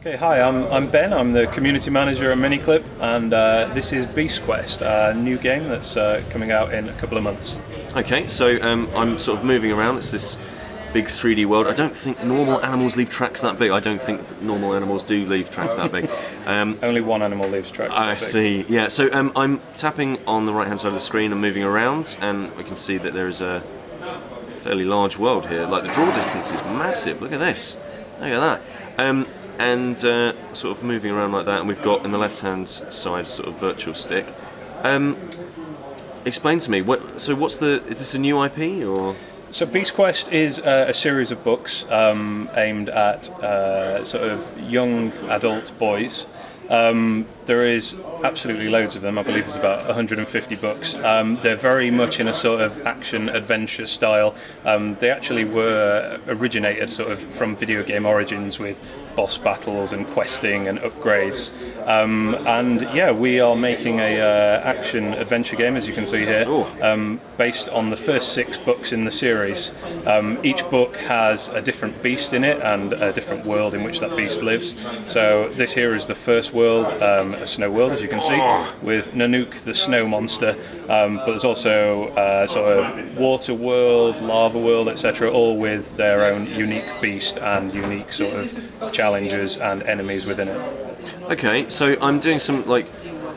Okay, hi, I'm Ben. I'm the community manager at Miniclip, and this is Beast Quest, a new game that's coming out in a couple of months. Okay, so I'm sort of moving around. It's this big 3D world. I don't think normal animals leave tracks that big. I don't think normal animals do leave tracks that big. Only one animal leaves tracks that big. I see. Yeah, so I'm tapping on the right-hand side of the screen and moving around, and we can see that there is a fairly large world here. Like, the draw distance is massive. Look at this. Look at that. And sort of moving around like that, and we've got in the left-hand side sort of virtual stick. Explain to me, is this a new IP or? So Beast Quest is a series of books aimed at sort of young adult boys. There is absolutely loads of them. I believe there's about 150 books. They're very much in a sort of action-adventure style. They actually were originated sort of from video game origins with boss battles and questing and upgrades. And yeah, we are making a action-adventure game, as you can see here, based on the first 6 books in the series. Each book has a different beast in it and a different world in which that beast lives. So this here is the first world, a snow world, as you can see, with Nanook the snow monster, but there's also sort of water world, lava world, etc., all with their own unique beast and unique sort of challenges and enemies within it. Okay, so I'm doing some like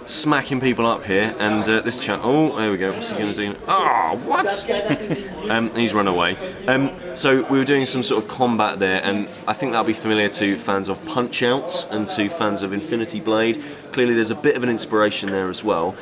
smacking people up here, and this chap, oh, there we go, what's he going to do? Ah, what? He's run away. So we were doing some sort of combat there, and I think that'll be familiar to fans of Punch-Out and to fans of Infinity Blade. Clearly there's a bit of an inspiration there as well.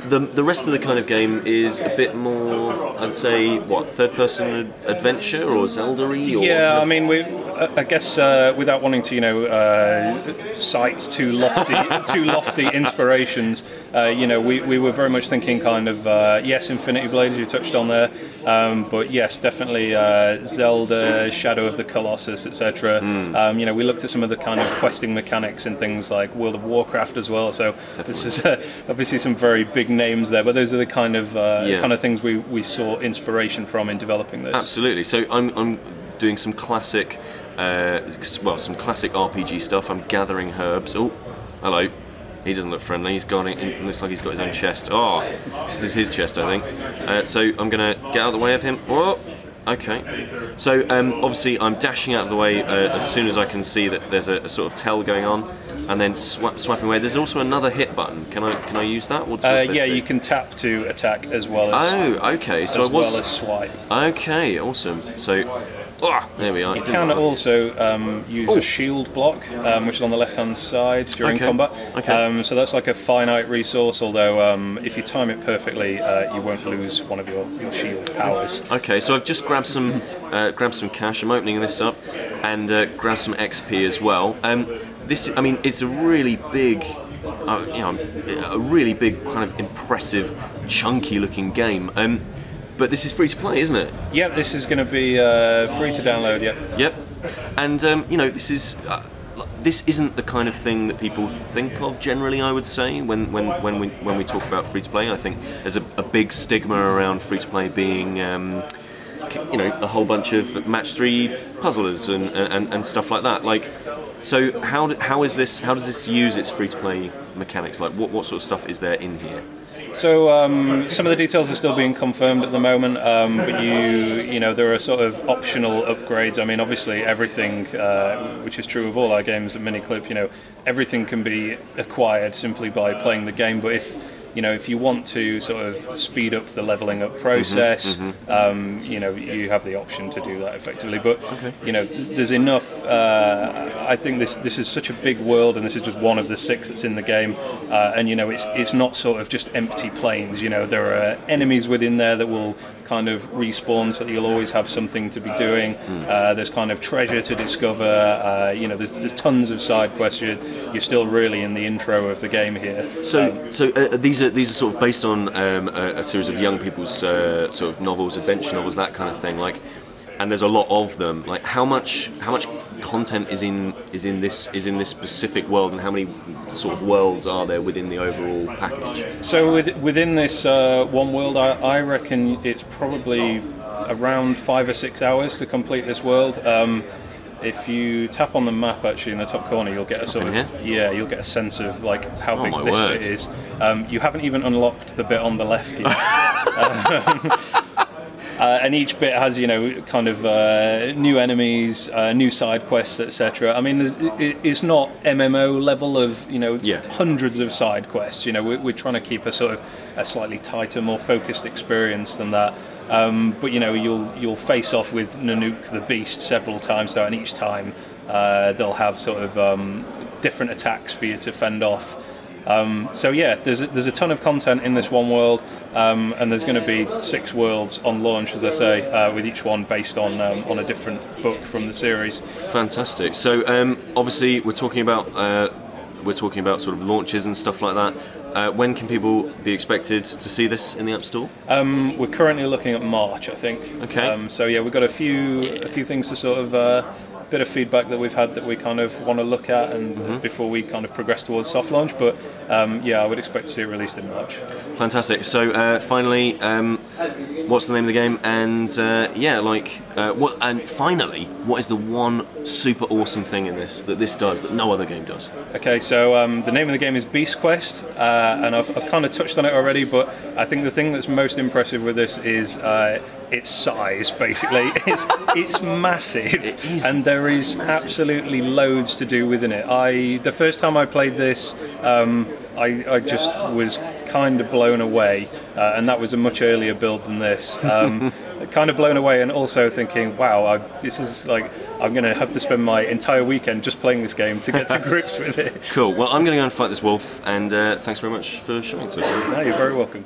The rest of the kind of game is a bit more, I'd say, what, third-person adventure or Zelda-y? Yeah, I mean, I guess without wanting to, cite too lofty inspirations, we were very much thinking kind of yes, Infinity Blade, as you touched on there, but yes, definitely Zelda, Shadow of the Colossus, etc. We looked at some of the kind of questing mechanics and things like World of Warcraft as well. So definitely. This is obviously some very big names there, but those are the kind of things we saw inspiration from in developing this. Absolutely. So I'm doing some classic, some classic RPG stuff. I'm gathering herbs. Oh, hello. He doesn't look friendly. He looks like he's got his own chest. Oh, this is his chest, I think. So I'm gonna get out of the way of him. Whoa. Okay. So obviously I'm dashing out of the way as soon as I can see that there's a sort of tell going on, and then swiping away. There's also another hit button. Can I use that? What's this yeah, do? you can tap to attack as well as okay. So as well as swipe. Okay, awesome. So there we are. You can also use a shield block, which is on the left-hand side during combat. Okay. So that's like a finite resource, although if you time it perfectly, you won't lose one of your shield powers. Okay, so I've just grabbed some cash. I'm opening this up, and grabbed some XP as well. It's a really big, a really big kind of impressive, chunky-looking game. But this is free to play, isn't it? Yep, this is going to be free to download. Yep. And this isn't the kind of thing that people think of generally. I would say when we talk about free to play, I think there's a big stigma around free to play being a whole bunch of match 3 puzzlers and stuff like that. Like, so how does this use its free to play mechanics? Like, what sort of stuff is there in here? So some of the details are still being confirmed at the moment, but there are sort of optional upgrades. I mean, obviously everything, which is true of all our games at Miniclip, everything can be acquired simply by playing the game. But if you want to sort of speed up the leveling up process, you have the option to do that effectively. But there's enough. I think this is such a big world, and this is just one of the 6 that's in the game. And it's not sort of just empty plains. There are enemies within there that will kind of respawn, so that you'll always have something to be doing. There's kind of treasure to discover. There's tons of side quests. You're still really in the intro of the game here. So these are sort of based on a series of young people's sort of novels, adventure novels, that kind of thing. Like, and there's a lot of them. Like, how much content is in this specific world, and how many sort of worlds are there within the overall package? So within this one world, I reckon it's probably around 5 or 6 hours to complete this world. if you tap on the map actually in the top corner, you'll get a sort of you'll get a sense of like how big this bit is. You haven't even unlocked the bit on the left yet. And each bit has, you know, kind of new enemies, new side quests, etc. I mean, it's not MMO level of, you know, hundreds of side quests. You know, we're trying to keep a sort of a slightly tighter, more focused experience than that. But you know, you'll face off with Nanook the Beast several times though, and each time they'll have sort of different attacks for you to fend off. So yeah, there's a ton of content in this one world, and there's going to be 6 worlds on launch, as I say, with each one based on a different book from the series. Fantastic. So obviously we're talking about sort of launches and stuff like that. When can people be expected to see this in the App Store? We're currently looking at March, I think. Okay. So yeah, we've got a few things to sort of bit of feedback that we've had that we kind of want to look at, and before we kind of progress towards soft launch. But yeah, I would expect to see it released in March. Fantastic. So finally, what's the name of the game? And yeah, like what? And finally, what is the one super awesome thing in this that this does that no other game does? Okay, so the name of the game is Beast Quest, and I've kind of touched on it already, but I think the thing that's most impressive with this is its size. Basically, it's massive, and there is absolutely loads to do within it. The first time I played this, I just was kind of blown away, and that was a much earlier build than this. Kind of blown away, and also thinking, wow, this is like, I'm going to have to spend my entire weekend just playing this game to get to grips with it. Cool. Well, I'm going to go and fight this wolf, and thanks very much for showing it to us. No, you're very welcome.